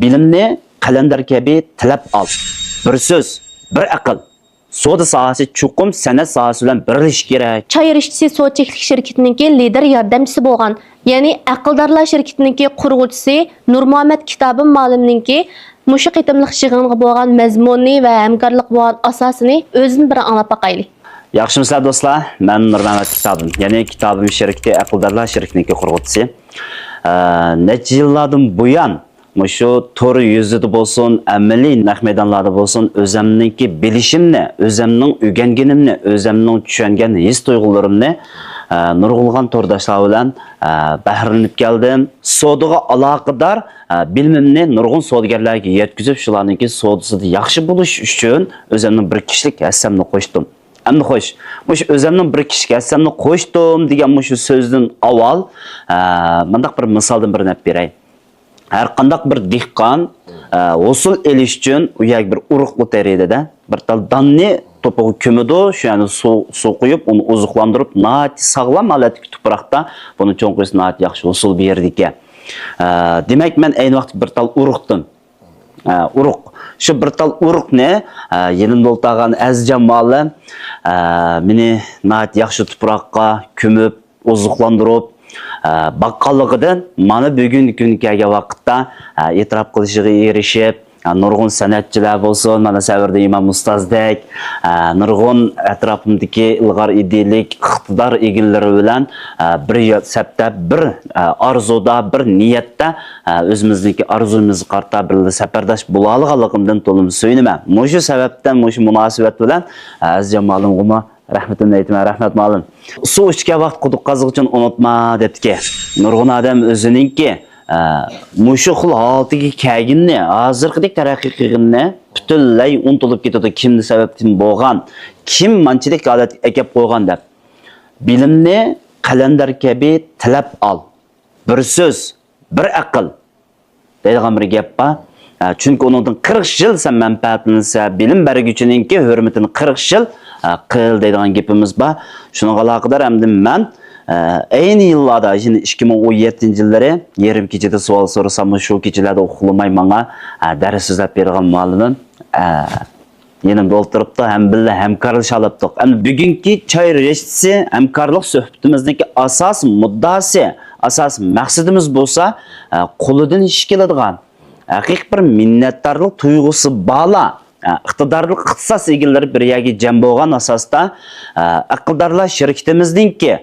bilimni qalandar kabi tilab al. Bir so'z, bir aql. Soda sahasi chuqum san'at sahasi bilan birlashish kerak. Çay Riştisi Soçeklik şirketiniki lider yardımcısı bolğan, yani Aqldarlar şirketiniki qurg'uvchisi Nurmuhammad Kitabim Malimninki mushu qitimliq yig'inga bolğan mazmunni va hamkorlik bolğan asosini o'zini bir anglab baqayli. Yaxshimisizlar do'stlar? Men Nurmuhammad Kitabim, ya'ni Kitabim shirkati Aqldarlar shirkatinining qurg'uvchisi. Necha yillardan buyon mushu to'g'ri yuzida bo'lsin, amaliy naq maydonlarda bo'lsin, o'zimningki bilishimni, o'zimning o'rganganimni, o'zimning tushungan his tuyg'ularimni nurg'ulg'an to'rdoshlar bilan bahranib keldim. Savdoga aloqador bilimimni nurg'un savdogarlarga yetkazib, shularningki savdosida yaxshi bo'lish uchun o'zimning bir kishilik hassamni qo'shdim. Endi xo'sh, mush o'zimning bir kishiga hassamni qo'shdim degan mushu so'zdan avval mendaq bir misoldan bir nap beray. Her qandaq bir dehqon usul elish uchun u yak bir urug' o'tarida bir tal danni to'pig'i ko'midi, shu yani suv quyib, uni oziqlantirib, naat sog'lom holatdagi tuproqda buni cho'nqish naat yaxshi usul berdi ekan. Demak, men ayni vaqt bir tal urug'dim. Urug'. Shu bir tal urug'ni yenimda o'ltagan azjam moli meni naat yaxshi tuproqqa ko'mib, oziqlantirib baqqalligidan mana bugungi kunga kelgan vaqtda e'tirof qilishiga erishib, nurg'un san'atchilar bo'lsin, mana savirda Imom Ustozdek, nurg'un atrofimdagi ilg'or idealik iqtidor egillari bilan bir sabta, bir orzuda, bir niyatda o'zimizniki orzumuzni qarta bir safardosh bo'la olganligimdan to'lim suyunaman. Mushu sababdan, mushu munosabat bilan aziz jamoalimga rahmatimni aytman, rahmat ma'lum. Suv ichgan vaqt quduq qaziq uchun unutma debdiki. Nurg'un odam o'zininki mushu xil holatiga kelganini, hozirgidek taraqqiy qilganini butunlay unutilib ketadi. Kimni sababdan bo'lgan, kim manchilik holat ekib qo'ygan deb. Bilimni qalandar kabi tilab al. Bir so'z, bir aql. Deydigan bir gap bor. Chunki uningdan 40 yil sen manfaatlansa, bilim berguchininki hurmatini 40 yil qil deydigan gapimiz bor. Shunga aloqador hamda men ayni yillarda, şimdi 2017-yillari yarim kechada savol so'rasam, shu kechalarda uxlamay menga dars so'zlab bergan muallimim yanimda o'tiribdi, ham billa hamkorlik olibdi. Endi bugungi Choy Rishitisi hamkorlik suhbatimizniki asos muddasi, asos maqsadimiz bo'lsa, qo'lidan ish keladigan haqiqiy bir minnatdorlik tuyg'usi bala, iqtidorli ixtisos egillari bir yerga jam bo'lgan asosda Aqldarlar shirkatimizningki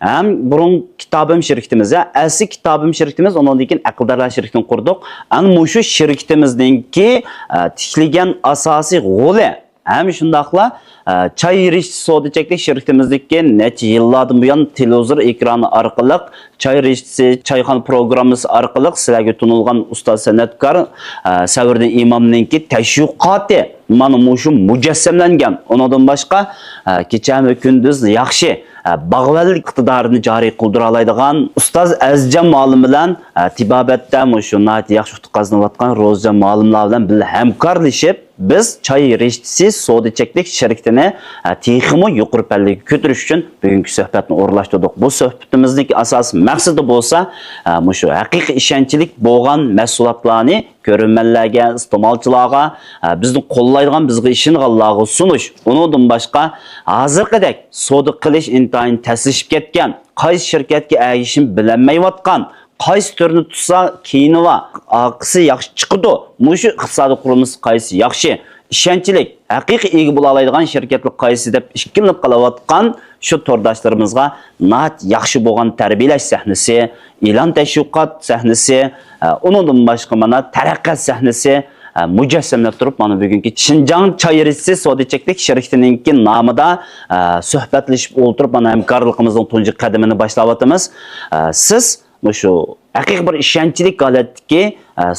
ham burun Kitabim shirkatimiz, asli Kitabim shirkatimiz, ondan keyin Aqldarlar shirkatini qurdik. Ana mushu shirkatimizningki tikilgan asosiy g'oli ham shundaqla Choy Rishitisi savdochilik shirkatimizdagi necha yillardan buyon televizor ekrani orqali Choy Rishitisi choyxona programmasi orqali sizlarga tunilgan ustoz san'atkor Savirda Imomninki tashviqoti mana mushu mujassamlangan. Undan boshqa kechami kunduz yaxshi bag'vallik iqtidorini joriy qildira oladigan ustoz Azizjon Molim bilan tibobatda mushu yaxshi qazanayotgan Ro'zjon Molimlar bilan birga hamkorlashib biz Choy Rishitisi savdochilik shirkatini texmo yuqori pallaga ko'tarish uchun bugungi suhbatni o'rlashtirdik. Bu suhbatimizdagi asos maqsadi bo'lsa, mushu haqiqiy ishonchlik bo'lgan mahsulotlarni ko'rmanlarga, iste'molchilarga, bizni qo'llaydigan, bizga ishonganlarga sunish. Undan boshqa hozirgidek savdo qilish intayin taslishib ketgan, qaysi shirkatga agishim bilinmayotgan, qaysi turni tutsa keyini va oqisi yaxshi chiqadi. Mushu iqtisodiy qurilmasi qaysi yaxshi, ishonchlik, haqiqiy ega bo'la oladigan shirkatlar qaysi deb ikkilanib qolayotgan shu to'rdoshlarimizga nat yaxshi bo'lgan tarbiyalash sahnasi, e'lon tashviqot sahnasi, undan boshqa mana taraqqiyot sahnasi mujassamlab turib, mana bugungi Shinjang Choy Rishitisi savdochilik shirkatininki nomida suhbatlashib o'tirib, mana hamkorligimizning tunji qadamini boshlab siz shu haqiqiy bir ishonchlik holatdagi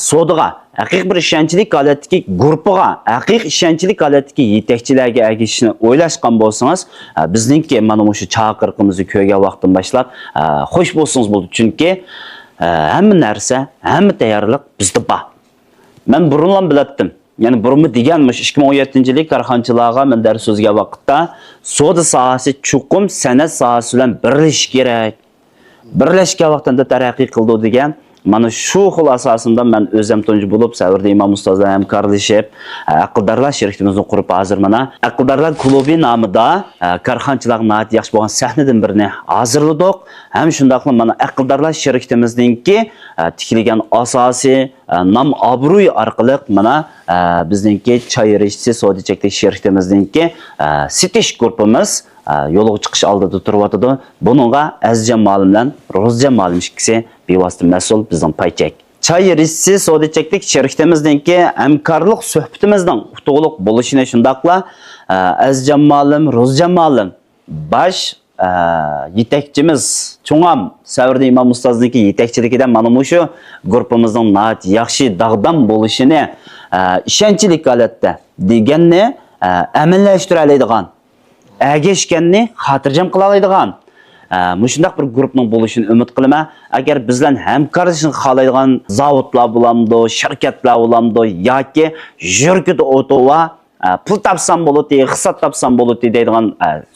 savdoga, haqiqiy bir ishonchlik holatdagi guruhiga, haqiqiy ishonchlik holatdagi yetakchilarga agishishni o'ylashgan bo'lsangiz, bizningki mana shu chaqiriqimizni ko'rgan vaqtdan boshlab xush bo'lsangiz bo'ldi. Chunki hamma narsa, hamma tayyorlik bizda bor. Men burundan bilatdim. Yani burunmu deganmish 2017-yillik korxonchilarga men dars so'zga vaqtda savdo sohasi chuqum san'at sohasi bilan birlashish kerak. Birlashgan vaqtida taraqqiy qildi degan Mana shu xil asosida men o'zim tunji bo'lib, Savrda imom ustozlar hamkorlashib, aqldarlar shirkatimizni qurib hozir mana aqldarlar klubi nomida korxonchilar nihoyat yaxshi bo'lgan sahnadan birini hozirladik. Ham shundaqla mana aqldarlar shirkatimizningki tikilgan asosiy nom obro'y orqali mana bizningki choy rishsi savdo cheklik shirkatimizningki sitish guruhimiz yo'lga chiqish oldida turyotdi. Buningga Azizjon Ma'lim bilan Ro'zjon Ma'lim ikkisi bevosita mas'ul bizning paychak. Choy rishsi savdo cheklik shirkatimizningki hamkorlik suhbatimizning utuqliq bo'lishini shundaqla Azizjon Ma'lim, Ro'zjon Ma'lim baş yetakchimiz Cho'ngam Savrda imom ustozniki yetakchiligida mana shu guruhimizning nihoyat yaxshi dag'dam bo'lishini ishonchlik holatda deganni amallashtira oladigan, agashganni xotirjam qila oladigan mushundaq bir guruhning bo'lishini umid qilaman. Agar bizlar hamkorlashishni xohlaydigan zavodlar bo'lamdi, shirkatlar bo'lamdi yoki Jurkut Otova pul topsam bo'ladi, hisob topsam bo'ladi deydigan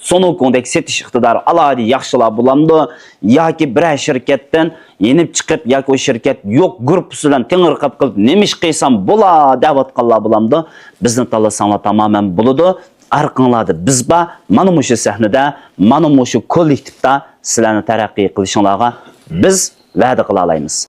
Sonokondek setish iqtidori alohida yaxshilar bo'lamdi yoki bir shirkatdan yenib chiqib yoki o shirkat yo'q guruh bilan tengirqab qilib nima ish qilsam bo'ladi deyotganlar bo'lamdi. Bizni tanlasanglar tamoman bo'ladi. Arqinglarda biz mana shu sahnada, mana shu kollektivda sizlarni taraqqiy qilishinglarga biz va'da qila olamiz.